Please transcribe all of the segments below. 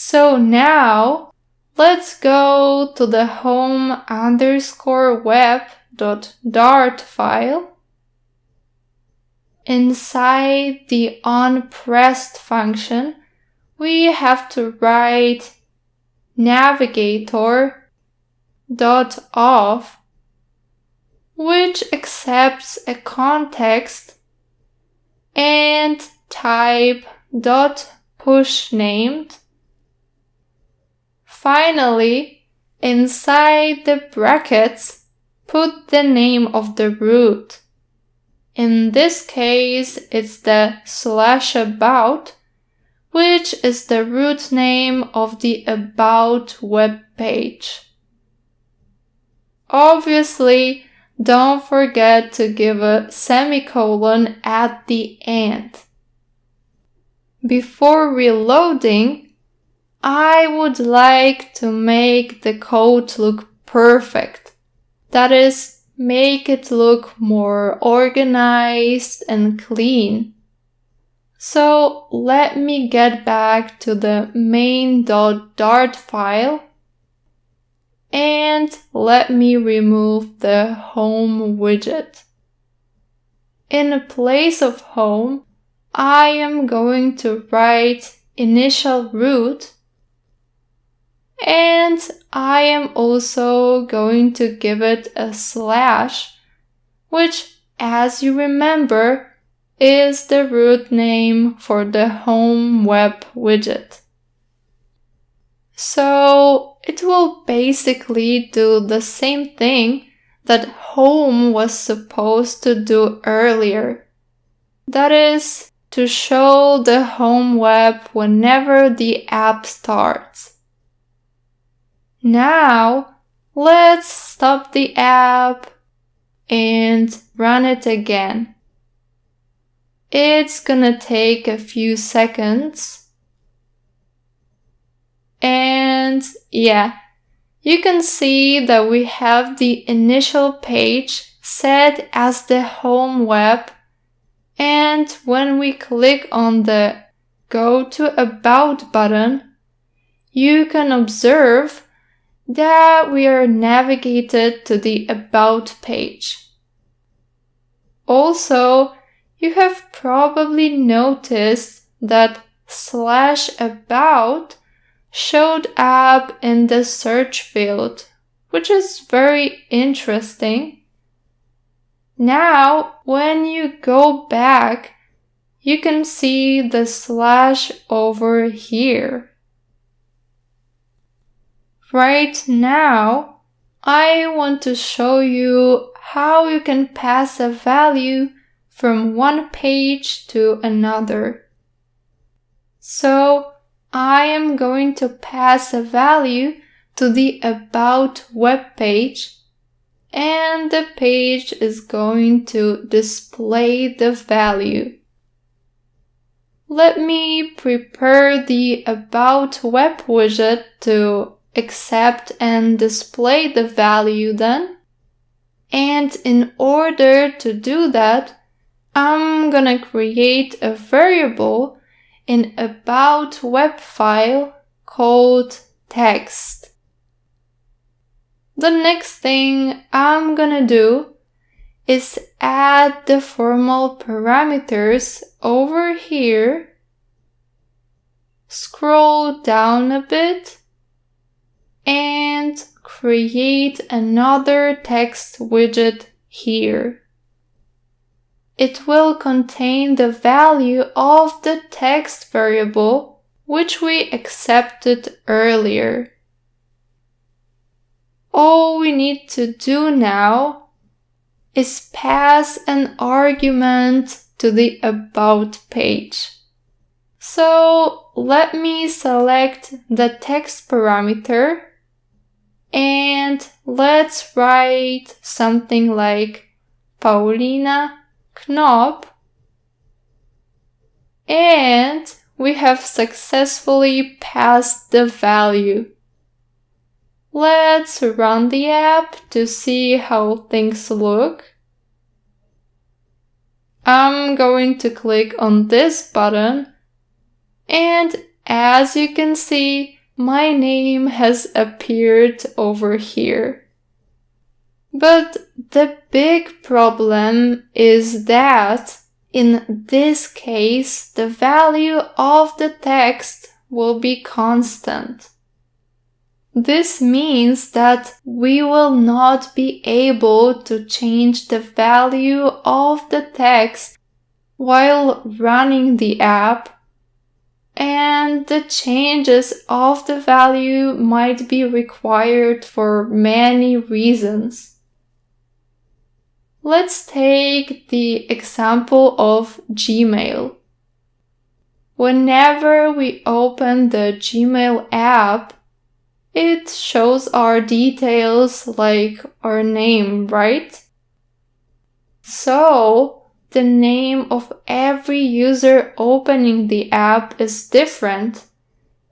So now, let's go to the home_web.dart file. Inside the onPressed function, we have to write navigator.off, which accepts a context, and type .pushNamed. Finally, inside the brackets, put the name of the root. In this case, it's the /about, which is the root name of the About web page. Obviously, don't forget to give a semicolon at the end. Before reloading, I would like to make the code look perfect. That is, make it look more organized and clean. So let me get back to the main.dart file and let me remove the home widget. In place of home, I am going to write initial root, and I am also going to give it a /, which, as you remember, is the root name for the home web widget. So it will basically do the same thing that home was supposed to do earlier. That is, to show the home web whenever the app starts. Now, let's stop the app and run it again. It's gonna take a few seconds. And yeah, you can see that we have the initial page set as the home web, and when we click on the Go to About button, you can observe that we are navigated to the About page. Also, you have probably noticed that /about showed up in the search field, which is very interesting. Now, when you go back, you can see the / over here. Right now, I want to show you how you can pass a value from one page to another. So, I am going to pass a value to the About web page, and the page is going to display the value. Let me prepare the About web widget to accept and display the value then. And in order to do that, I'm gonna create a variable in About web file called text. The next thing I'm gonna do is add the formal parameters over here, scroll down a bit, and create another text widget here. It will contain the value of the text variable which we accepted earlier. All we need to do now is pass an argument to the About page. So let me select the text parameter and let's write something like Paulina Knop, and we have successfully passed the value. Let's run the app to see how things look. I'm going to click on this button, and as you can see, my name has appeared over here. But the big problem is that in this case, the value of the text will be constant. This means that we will not be able to change the value of the text while running the app, and the changes of the value might be required for many reasons. Let's take the example of Gmail. Whenever we open the Gmail app, it shows our details like our name, right? So, the name of every user opening the app is different,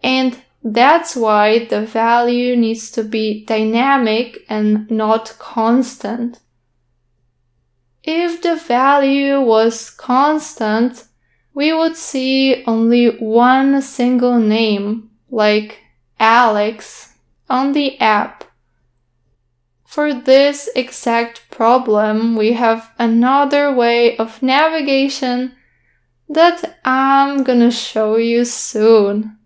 and that's why the value needs to be dynamic and not constant. If the value was constant, we would see only one single name, like Alex, on the app. For this exact problem, we have another way of navigation that I'm gonna show you soon.